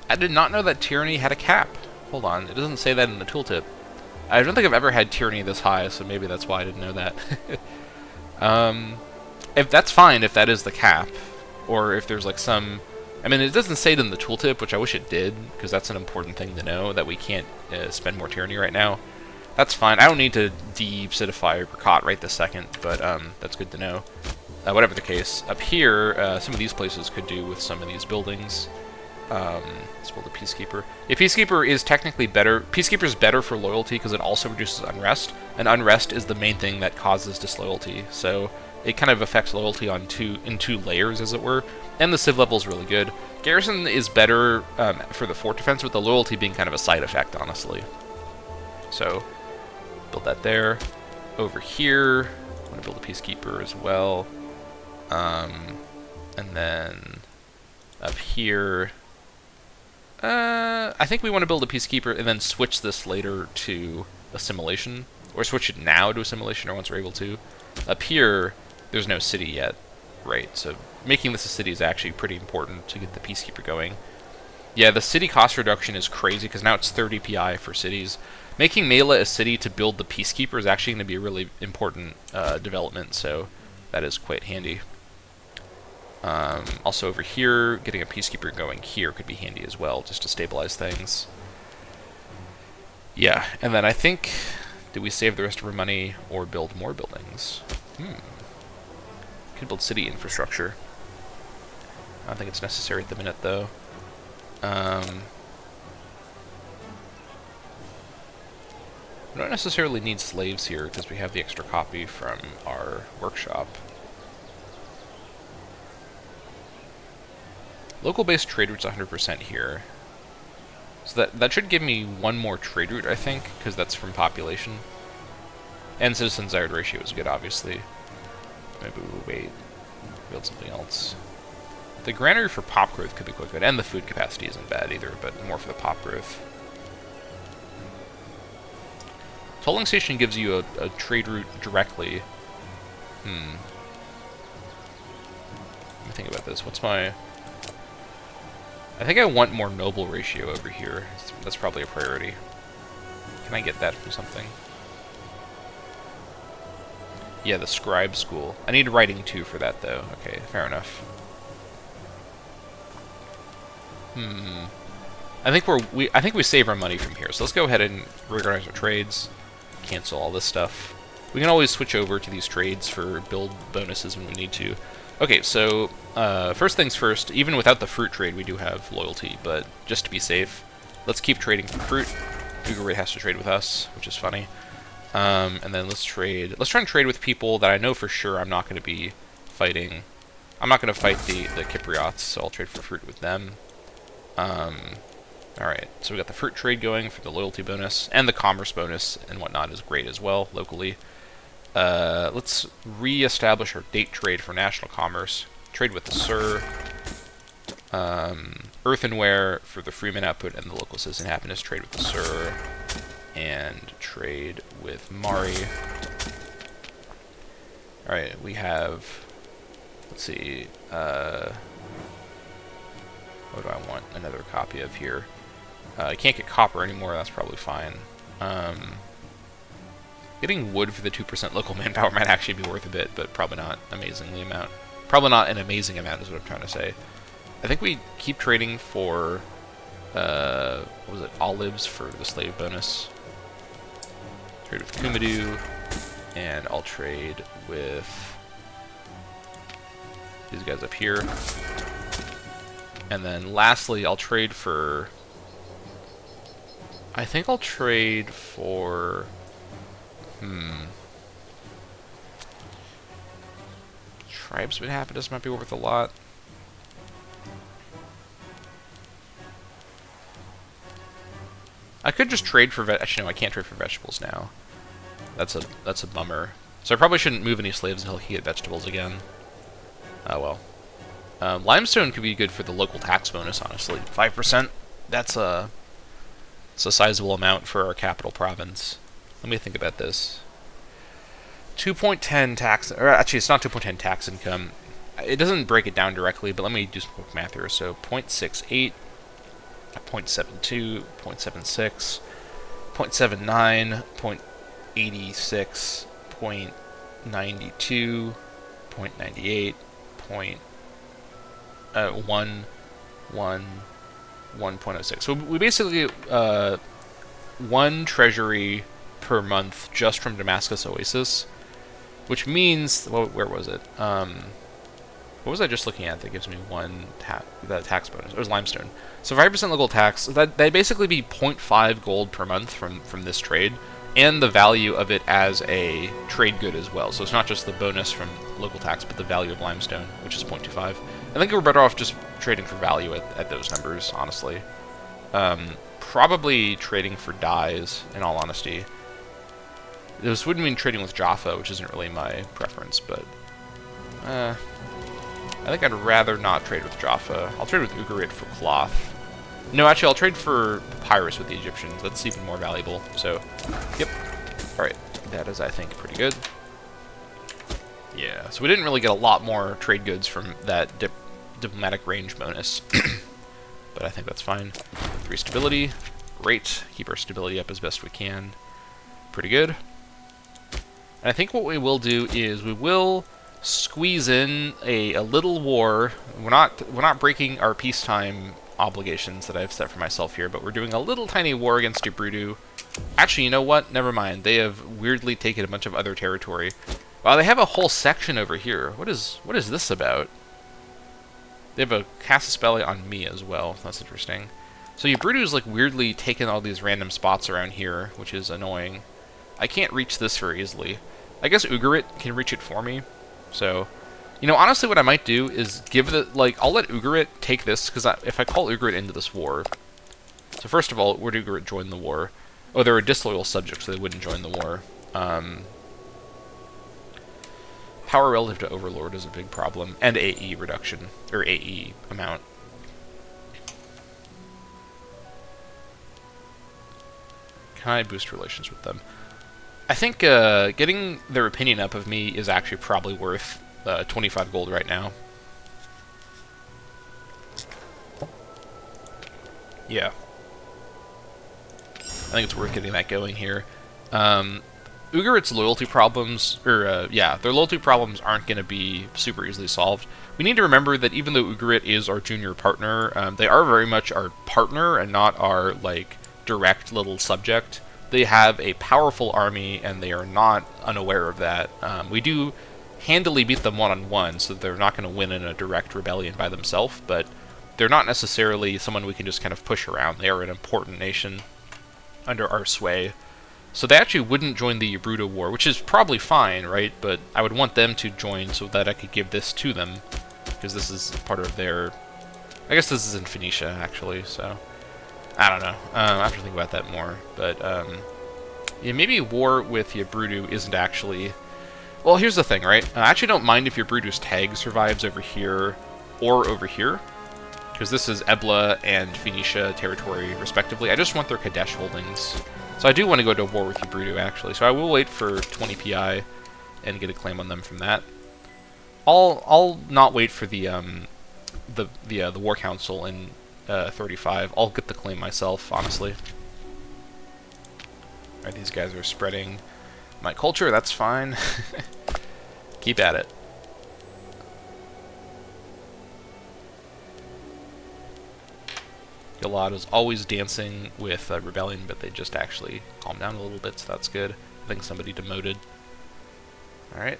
I did not know that tyranny had a cap. Hold on. It doesn't say that in the tooltip. I don't think I've ever had tyranny this high, so maybe that's why I didn't know that. If that's fine, if that is the cap. Or if there's like some... I mean, it doesn't say it in the tooltip, which I wish it did, because that's an important thing to know, that we can't spend more tyranny right now. That's fine. I don't need to de-acidify Rakat right this second, but that's good to know. Whatever the case, up here, some of these places could do with some of these buildings. Let's build a Peacekeeper. Yeah, Peacekeeper is technically better. Peacekeeper is better for loyalty because it also reduces unrest, and unrest is the main thing that causes disloyalty. So it kind of affects loyalty on in two layers, as it were. And the civ level is really good. Garrison is better for the fort defense, with the loyalty being kind of a side effect, honestly. So build that there. Over here, I'm going to build a Peacekeeper as well. And then up here, I think we want to build a Peacekeeper and then switch this later to assimilation, or switch it now to assimilation, or once we're able to. Up here, there's no city yet, right? So making this a city is actually pretty important to get the Peacekeeper going. Yeah, the city cost reduction is crazy because now it's 30 PI for cities. Making Mela a city to build the Peacekeeper is actually going to be a really important development, so that is quite handy. Also over here, getting a Peacekeeper going here could be handy as well, just to stabilize things. Yeah, and then I think, do we save the rest of our money or build more buildings? Could build city infrastructure. I don't think it's necessary at the minute, though. We don't necessarily need slaves here because we have the extra copy from our workshop. Local-based trade route's 100% here. So that should give me one more trade route, I think, because that's from population. And citizen desired ratio is good, obviously. Maybe we'll wait, build something else. The granary for pop growth could be quite good, and the food capacity isn't bad either, but more for the pop growth. Tolling station gives you a trade route directly. Let me think about this. What's my... I think I want more noble ratio over here. That's probably a priority. Can I get that from something? Yeah, the scribe school. I need writing 2 for that, though. Okay, fair enough. I think we save our money from here. So let's go ahead and reorganize our trades. Cancel all this stuff. We can always switch over to these trades for build bonuses when we need to. Okay, so first things first, even without the fruit trade, we do have loyalty, but just to be safe, let's keep trading for fruit. Ugarit has to trade with us, which is funny. And then let's try and trade with people that I know for sure I'm not going to be fighting. I'm not going to fight the Cypriots, so I'll trade for fruit with them. Alright, so we got the fruit trade going for the loyalty bonus, and the commerce bonus and whatnot is great as well, locally. Let's re-establish our date trade for national commerce. Trade with the Sur. Earthenware for the Freeman output and the local citizen happiness. Trade with the Sur. And trade with Mari. Alright, we have... Let's see... what do I want another copy of here? I can't get copper anymore, that's probably fine. Getting wood for the 2% local manpower might actually be worth a bit, but probably not amazingly amount. Probably not an amazing amount is what I'm trying to say. I think we keep trading for, what was it, olives for the slave bonus. Trade with Kumadu, and I'll trade with these guys up here. And then lastly, I'll trade for... I think I'll trade for... Tribesman happiness might be worth a lot. I could just trade for actually no, I can't trade for vegetables now. That's a bummer. So I probably shouldn't move any slaves until he can get vegetables again. Oh well. Limestone could be good for the local tax bonus, honestly. 5%. It's a sizable amount for our capital province. Let me think about this. 2.10 tax, or actually it's not 2.10 tax income. It doesn't break it down directly, but let me do some quick math here. So 0.68, 0.72, 0.76, 0.79, 0.86, 0.92, 0.98, 1.06. So we basically one treasury per month just from Damascus Oasis, which means, well, where was it? What was I just looking at that gives me the tax bonus? It was limestone. So 5% local tax, that'd basically be 0.5 gold per month from this trade, and the value of it as a trade good as well. So it's not just the bonus from local tax, but the value of limestone, which is 0.25. I think we're better off just trading for value at those numbers, honestly. Probably trading for dyes, in all honesty. This wouldn't mean trading with Jaffa, which isn't really my preference, but... I think I'd rather not trade with Jaffa. I'll trade with Ugarit for cloth. No, actually, I'll trade for papyrus with the Egyptians. That's even more valuable. So, yep. Alright, that is, I think, pretty good. Yeah, so we didn't really get a lot more trade goods from that diplomatic range bonus. But I think that's fine. 3 stability. Great. Keep our stability up as best we can. Pretty good. And I think what we will do is we will squeeze in a little war. We're not breaking our peacetime obligations that I've set for myself here, but we're doing a little tiny war against Ubrudu. Actually, you know what? Never mind. They have weirdly taken a bunch of other territory. Wow, they have a whole section over here. What is this about? They have a casus belli on me as well. That's interesting. So Ubrudu's like weirdly taken all these random spots around here, which is annoying. I can't reach this very easily. I guess Ugarit can reach it for me. So, you know, honestly what I might do is give the, like, I'll let Ugarit take this, because if I call Ugarit into this war... So first of all, would Ugarit join the war? Oh, they're a disloyal subject, so they wouldn't join the war. Power relative to Overlord is a big problem, and AE reduction, or AE amount. Can I boost relations with them? I think getting their opinion up of me is actually probably worth 25 gold right now. Yeah. I think it's worth getting that going here. Ugarit's loyalty problems, yeah, their loyalty problems aren't going to be super easily solved. We need to remember that even though Ugarit is our junior partner, they are very much our partner and not our, like, direct little subject. They have a powerful army, and they are not unaware of that. We do handily beat them one-on-one, so they're not going to win in a direct rebellion by themselves, but they're not necessarily someone we can just kind of push around. They are an important nation. under our sway. So they actually wouldn't join the Bruto War, which is probably fine, right? But I would want them to join so that I could give this to them, because this is part of their... I guess this is in Phoenicia, actually, so... I don't know. I have to think about that more. But, yeah, maybe war with Yabrudu isn't actually... Well, here's the thing, right? I actually don't mind if Yabrudu's tag survives over here or over here, because this is Ebla and Phoenicia territory, respectively. I just want their Kadesh holdings. So I do want to go to war with Yabrudu, actually. So I will wait for 20 PI and get a claim on them from that. I'll not wait for the War Council in 35. I'll get the claim myself, honestly. Alright, these guys are spreading my culture. That's fine. Keep at it. Gilad is always dancing with Rebellion, but they just actually calmed down a little bit, so that's good. I think somebody demoted. Alright.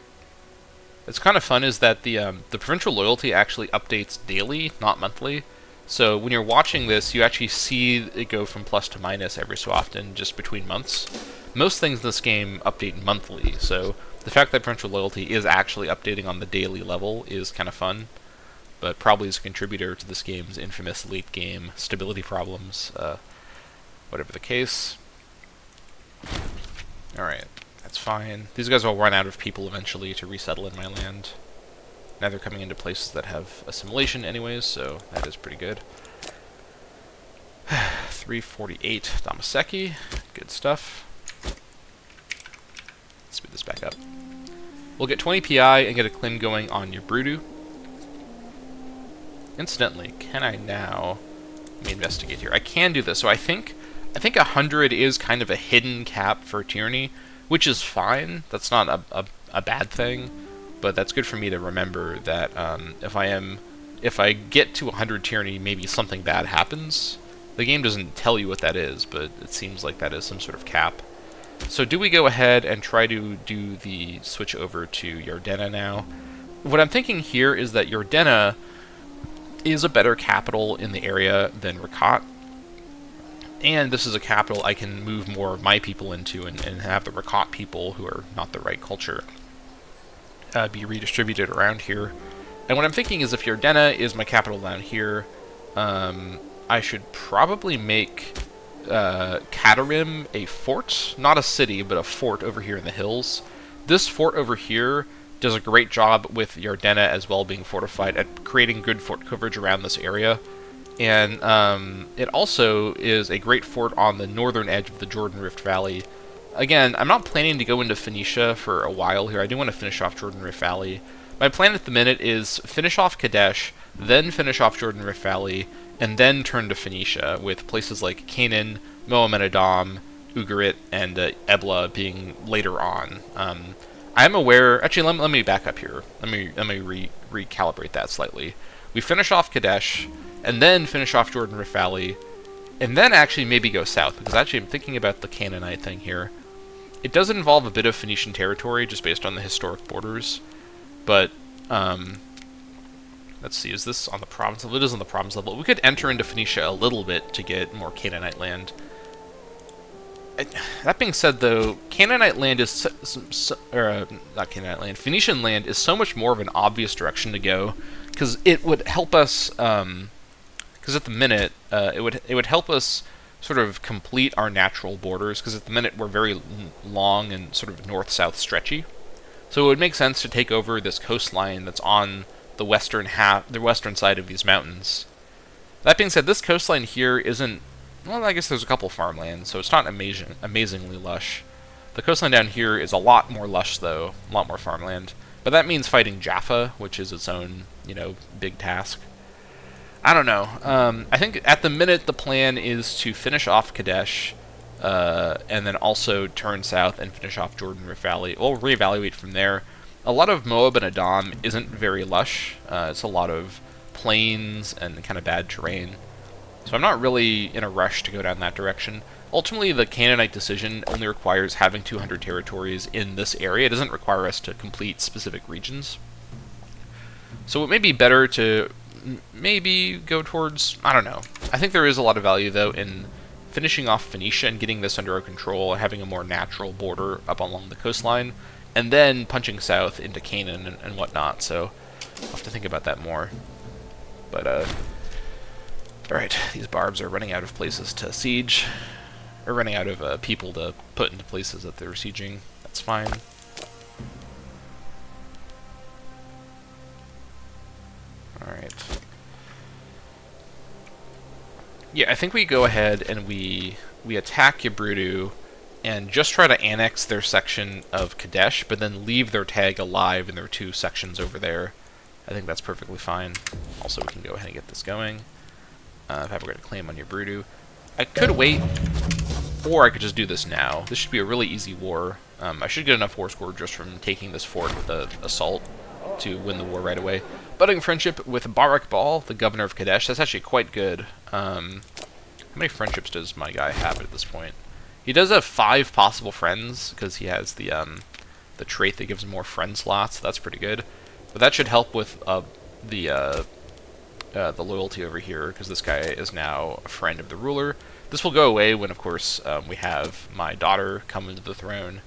What's kind of fun is that the provincial loyalty actually updates daily, not monthly. So when you're watching this, you actually see it go from plus to minus every so often, just between months. Most things in this game update monthly, so the fact that provincial loyalty is actually updating on the daily level is kind of fun. But probably is a contributor to this game's infamous late-game stability problems, whatever the case. Alright, that's fine. These guys will run out of people eventually to resettle in my land. Now they're coming into places that have assimilation anyways, so that is pretty good. 348 Dammâseq, good stuff. Let's speed this back up. We'll get 20 PI and get a claim going on Yabrudu. Incidentally, can I now... Let me investigate here. I can do this. So I think 100 is kind of a hidden cap for tyranny, which is fine. That's not a bad thing, but that's good for me to remember that if I get to 100 tyranny, maybe something bad happens. The game doesn't tell you what that is, but it seems like that is some sort of cap. So do we go ahead and try to do the switch over to Yardena now? What I'm thinking here is that Yardena is a better capital in the area than Rakat. And this is a capital I can move more of my people into and have the Rakat people, who are not the right culture, be redistributed around here. And what I'm thinking is if Yardena is my capital down here, I should probably make Katarim a fort. Not a city, but a fort over here in the hills. This fort over here does a great job with Yardena as well, being fortified at creating good fort coverage around this area. And it also is a great fort on the northern edge of the Jordan Rift Valley. Again, I'm not planning to go into Phoenicia for a while here. I do want to finish off Jordan Rift Valley. My plan at the minute is finish off Kadesh, then finish off Jordan Rift Valley, and then turn to Phoenicia, with places like Canaan, Mohammed-Adam, Ugarit, and Ebla being later on. I'm aware... Actually, let me back up here. Let me recalibrate that slightly. We finish off Kadesh, and then finish off Jordan Rift Valley, and then actually maybe go south, because actually I'm thinking about the Canaanite thing here. It does involve a bit of Phoenician territory, just based on the historic borders, but, let's see, is this on the province level? It is on the province level. We could enter into Phoenicia a little bit to get more Canaanite land. That being said, though, Canaanite land is... not Canaanite land. Phoenician land is so much more of an obvious direction to go, because it would help us... Because at the minute, it would help us sort of complete our natural borders, because at the minute we're very long and sort of north-south stretchy. So it would make sense to take over this coastline that's on the western side of these mountains. That being said, this coastline here isn't... Well, I guess there's a couple farmlands, so it's not amazingly lush. The coastline down here is a lot more lush, though, a lot more farmland. But that means fighting Jaffa, which is its own, big task. I don't know. I think at the minute the plan is to finish off Kadesh, and then also turn south and finish off Jordan Rift Valley. We'll reevaluate from there. A lot of Moab and Adam isn't very lush. It's a lot of plains and kind of bad terrain. So I'm not really in a rush to go down that direction. Ultimately, the Canaanite decision only requires having 200 territories in this area. It doesn't require us to complete specific regions. So it may be better to maybe go towards... I don't know. I think there is a lot of value, though, in finishing off Phoenicia and getting this under our control, and having a more natural border up along the coastline, and then punching south into Canaan and whatnot. So I'll have to think about that more. But, alright, these barbs are running out of places to siege, or running out of people to put into places that they're sieging. That's fine. Alright. Yeah, I think we go ahead and we attack Yabrudu and just try to annex their section of Kadesh, but then leave their tag alive in their 2 sections over there. I think that's perfectly fine. Also, we can go ahead and get this going. If I were going to claim on Yabrudu. I could wait, or I could just do this now. This should be a really easy war. I should get enough war score just from taking this fort with an assault to win the war right away. Budding friendship with Barak Bal, the governor of Kadesh. That's actually quite good. How many friendships does my guy have at this point? He does have 5 possible friends, because he has the trait that gives him more friend slots. So that's pretty good. But that should help with the loyalty over here, because this guy is now a friend of the ruler. This will go away when, of course, we have my daughter come into the throne,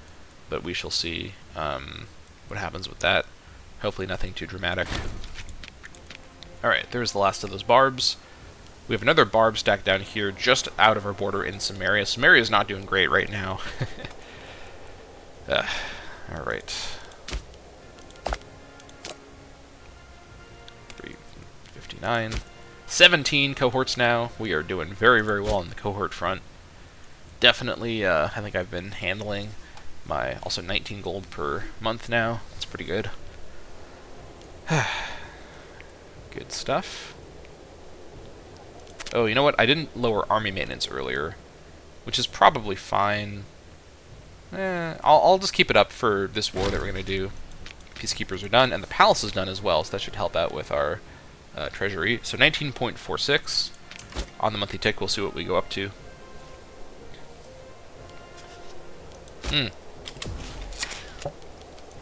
but we shall see what happens with that. Hopefully nothing too dramatic. Alright, there's the last of those barbs. We have another barb stacked down here, just out of our border in Samaria. Samaria is not doing great right now. Alright. 359. 17 cohorts now. We are doing very, very well on the cohort front. Definitely, I think I've been handling my, also 19 gold per month now. That's pretty good. Good stuff. Oh, you know what? I didn't lower army maintenance earlier, which is probably fine. I'll just keep it up for this war that we're going to do. Peacekeepers are done, and the palace is done as well, so that should help out with our treasury. So 19.46 on the monthly tick. We'll see what we go up to.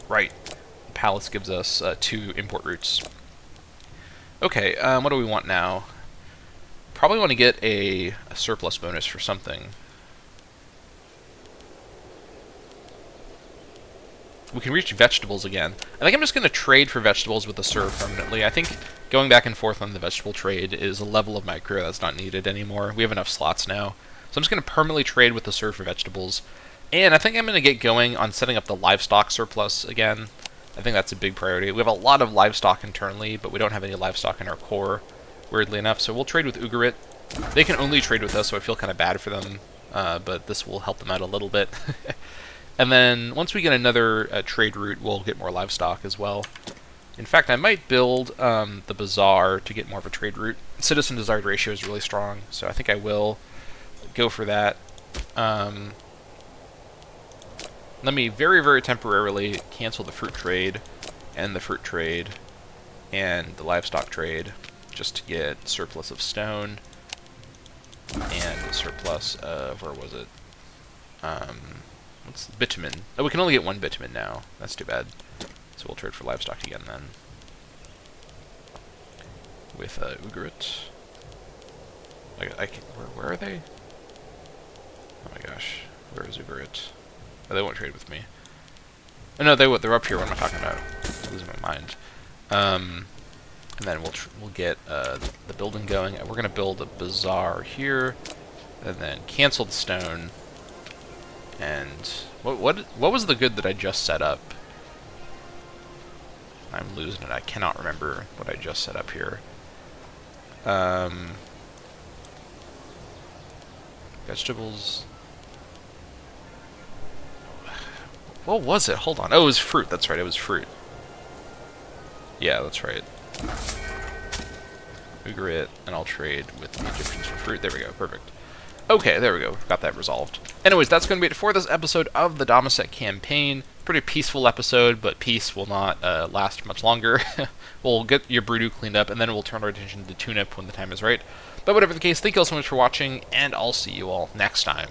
Right. The palace gives us 2 import routes. Okay, what do we want now? Probably want to get a surplus bonus for something. We can reach vegetables again. I think I'm just going to trade for vegetables with the serf permanently. I think going back and forth on the vegetable trade is a level of my career that's not needed anymore. We have enough slots now. So I'm just going to permanently trade with the serf for vegetables. And I think I'm going to get going on setting up the livestock surplus again. I think that's a big priority. We have a lot of livestock internally, but we don't have any livestock in our core, weirdly enough. So we'll trade with Ugarit. They can only trade with us, so I feel kind of bad for them. But this will help them out a little bit. And then once we get another trade route, we'll get more livestock as well. In fact, I might build the bazaar to get more of a trade route. Citizen desired ratio is really strong, so I think I will go for that. Let me very, very temporarily cancel the fruit trade and the fruit trade and the livestock trade just to get surplus of stone and a surplus of, where was it? What's bitumen? Oh, we can only get 1 bitumen now. That's too bad. So we'll trade for livestock again then. With Ugarit. Where are they? Oh my gosh. Where is Ugarit? Oh, they won't trade with me. Oh, no, they're up here. What am I talking about? I'm losing my mind. And then we'll get the building going. We're going to build a bazaar here, and then cancel the stone. And what was the good that I just set up? I'm losing it. I cannot remember what I just set up here. Vegetables. What was it? Hold on. Oh, it was fruit. That's right. It was fruit. Yeah, that's right. Ugarit, and I'll trade with the Egyptians for fruit. There we go. Perfect. Okay, there we go. Got that resolved. Anyways, that's going to be it for this episode of the Dammâseq Campaign. Pretty peaceful episode, but peace will not last much longer. We'll get Yabrudu cleaned up, and then we'll turn our attention to Tunip when the time is right. But whatever the case, thank you all so much for watching, and I'll see you all next time.